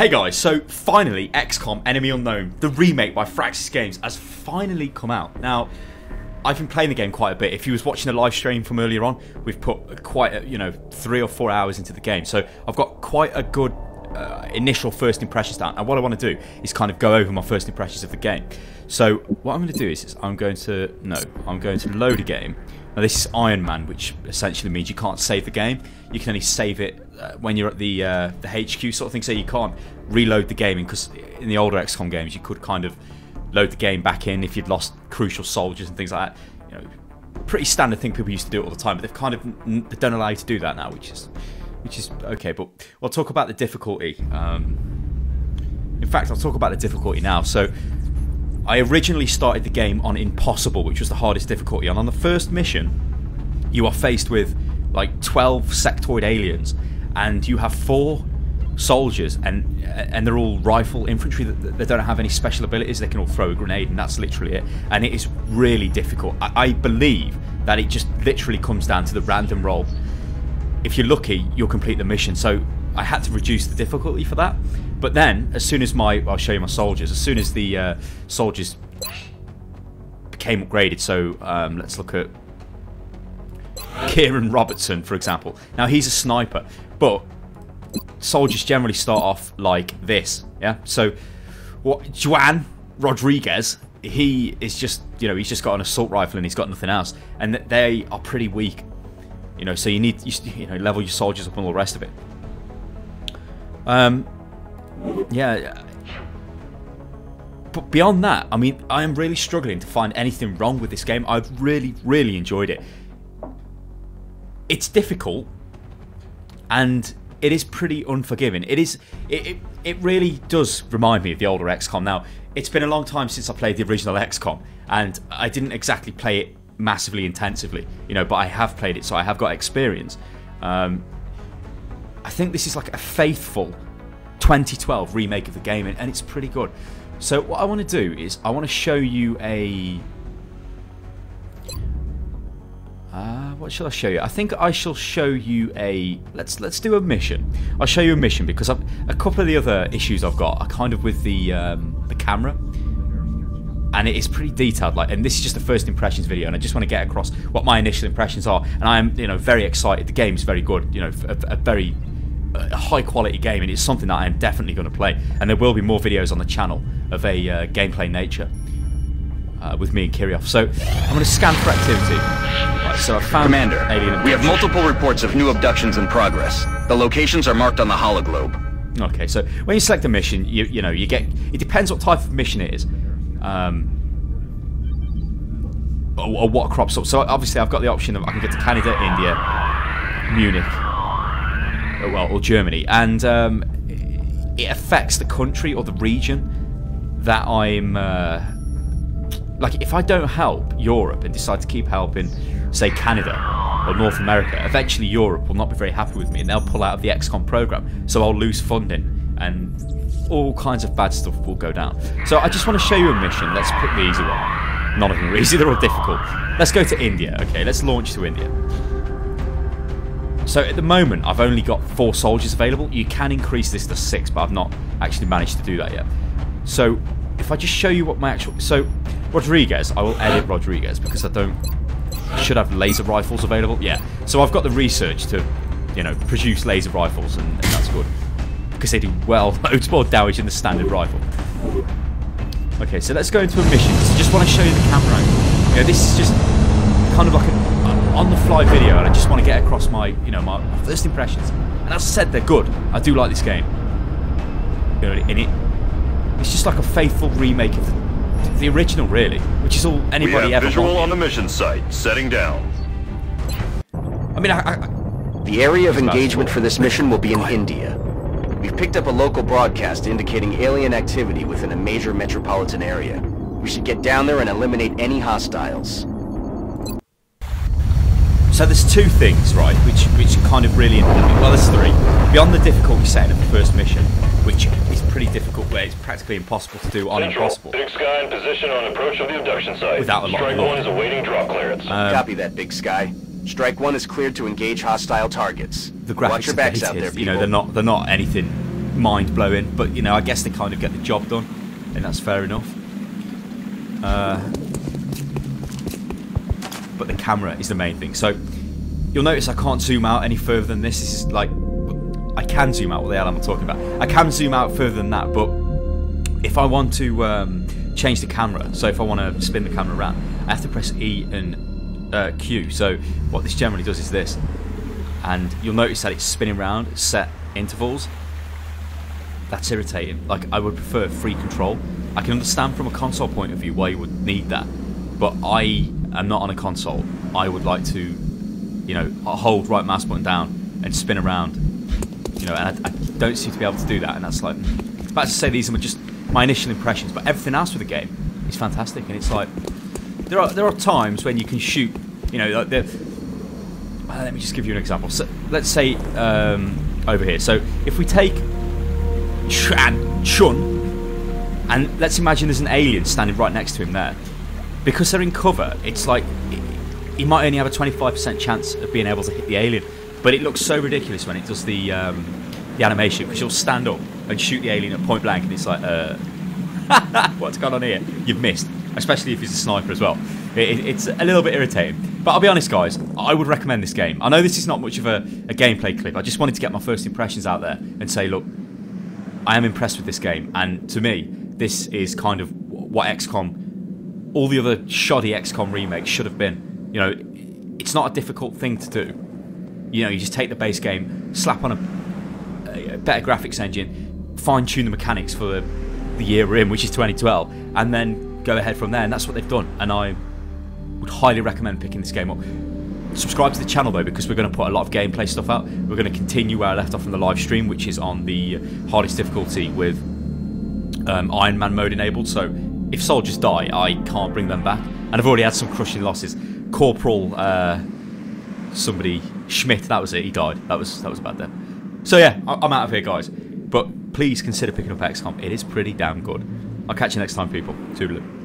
Hey guys, so finally XCOM Enemy Unknown, the remake by Fraxis Games, has finally come out. Now, I've been playing the game quite a bit. If you was watching the live stream from earlier on, we've put quite a, 3 or 4 hours into the game. So I've got quite a good initial first impressions down. And what I want to do is kind of go over my first impressions of the game. So what I'm going to do is I'm going to load a game. Now this is Iron Man, which essentially means you can't save the game. You can only save it when you're at the HQ sort of thing. So you can't reload the game, because in the older XCOM games you could kind of load the game back in if you'd lost crucial soldiers and things like that. Pretty standard thing, people used to do it all the time, but they don't allow you to do that now, which is okay. But we'll talk about the difficulty. In fact, I'll talk about the difficulty now. So I originally started the game on Impossible, which was the hardest difficulty. And on the first mission, you are faced with like 12 sectoid aliens, and you have 4 soldiers, and they're all rifle infantry. They don't have any special abilities. They can all throw a grenade, and that's literally it. And it is really difficult. I believe that it just literally comes down to the random roll. If you're lucky, you'll complete the mission. So I had to reduce the difficulty for that. But then, as soon as I'll show you my soldiers. As soon as the soldiers became upgraded, so let's look at Kieran Robertson, for example. Now he's a sniper, but soldiers generally start off like this, yeah. So Juan Rodriguez, he is just, he's just got an assault rifle and he's got nothing else, and they are pretty weak, So you need, level your soldiers up and all the rest of it. Yeah. But beyond that, I mean, I am really struggling to find anything wrong with this game. I've really enjoyed it. It's difficult, and it is pretty unforgiving. It really does remind me of the older XCOM. Now, it's been a long time since I played the original XCOM, and I didn't exactly play it massively intensively, but I have played it, so I have got experience. I think this is like a faithful 2012 remake of the game, and it's pretty good. So what I want to do is I want to show you a... what shall I show you? I think I shall show you a... Let's do a mission. I'll show you a mission, because a couple of the other issues I've got are kind of with the camera, and it is pretty detailed. And this is just the first impressions video, and I just want to get across what my initial impressions are. And I am, very excited. The game's very good. A very high quality game, and it's something that I am definitely going to play. And there will be more videos on the channel of a gameplay nature with me and Kirioth. So I'm going to scan for activity. Right, so I found Commander, alien we have multiple reports of new abductions in progress. The locations are marked on the hologlobe. Okay, so when you select a mission, you get, it depends what type of mission it is, or what crops up. So obviously I've got the option of I can get to Canada, India, Munich, or Germany, and it affects the country or the region that I'm like. If I don't help Europe and decide to keep helping, say, Canada or North America, eventually Europe will not be very happy with me, and they'll pull out of the XCOM program, so I'll lose funding and all kinds of bad stuff will go down. So I just want to show you a mission. Let's pick the easy one. None of them are easy, they're all difficult. Let's go to India. Okay, let's launch to India. So at the moment I've only got 4 soldiers available. You can increase this to 6, but I've not actually managed to do that yet. So if I just show you what my actual... So Rodriguez, I will edit Rodriguez, because I should have laser rifles available. Yeah, so I've got the research to, produce laser rifles, and that's good, because they do loads more damage than the standard rifle. Okay, so let's go into a mission. So I just want to show you the camera angle. This is just kind of like an on-the-fly video, and I just want to get across my, my first impressions. And as I said, they're good. I do like this game. It's just like a faithful remake of the original, really, which is all anybody ever visual wanted. On the mission site, setting down. I mean, the area of engagement for this mission will be in India. We've picked up a local broadcast indicating alien activity within a major metropolitan area. We should get down there and eliminate any hostiles. So there's 2 things, right, which kind of really annoy me. Well, there's 3. Beyond the difficulty setting of the first mission, which is pretty difficult, where it's practically impossible to do on Impossible. Big Sky in position on approach of the abduction site. Without a lot Strike of 1 is awaiting drop clearance. Copy that, Big Sky. Strike 1 is cleared to engage hostile targets. The graphics Watch your backs out there, dated, people. they're not anything mind-blowing, but you know, I guess they kind of get the job done, and that's fair enough. But the camera is the main thing. So you'll notice I can't zoom out any further than this. This is like, I can zoom out. What the hell am I talking about? I can zoom out further than that, but if I want to change the camera, so if I want to spin the camera around, I have to press E and Q. So what this generally does is this, and you'll notice that it's spinning around at set intervals. That's irritating. Like, I would prefer free control. I can understand from a console point of view why you would need that, but I am not on a console. I would like to, you know, hold right mouse button down and spin around, you know, and I don't seem to be able to do that, and that's like, about to say these are just my initial impressions, but everything else with the game is fantastic, and it's like, there are times when you can shoot, you know, like let me just give you an example. So let's say over here. So if we take Chun, and let's imagine there's an alien standing right next to him there. Because they're in cover, it's like he might only have a 25% chance of being able to hit the alien, but it looks so ridiculous when it does the animation, because you'll stand up and shoot the alien at point blank, and it's like, what's going on here? You've missed, especially if he's a sniper as well. It's a little bit irritating. But I'll be honest, guys, I would recommend this game. I know this is not much of a gameplay clip. I just wanted to get my first impressions out there and say, look, I am impressed with this game, and to me, this is kind of what XCOM, all the other shoddy XCOM remakes should have been. You know, it's not a difficult thing to do. You know, you just take the base game, slap on a better graphics engine, fine-tune the mechanics for the year we're in, which is 2012, and then go ahead from there, and that's what they've done, and I would highly recommend picking this game up. Subscribe to the channel though, because we're going to put a lot of gameplay stuff out. We're going to continue where I left off in the live stream, which is on the hardest difficulty with Iron Man mode enabled, so if soldiers die, I can't bring them back, and I've already had some crushing losses. Corporal somebody, Schmidt, that was it, he died. That was bad then. So yeah, I'm out of here, guys, but please consider picking up XCOM. It is pretty damn good. I'll catch you next time, people. Toodaloo.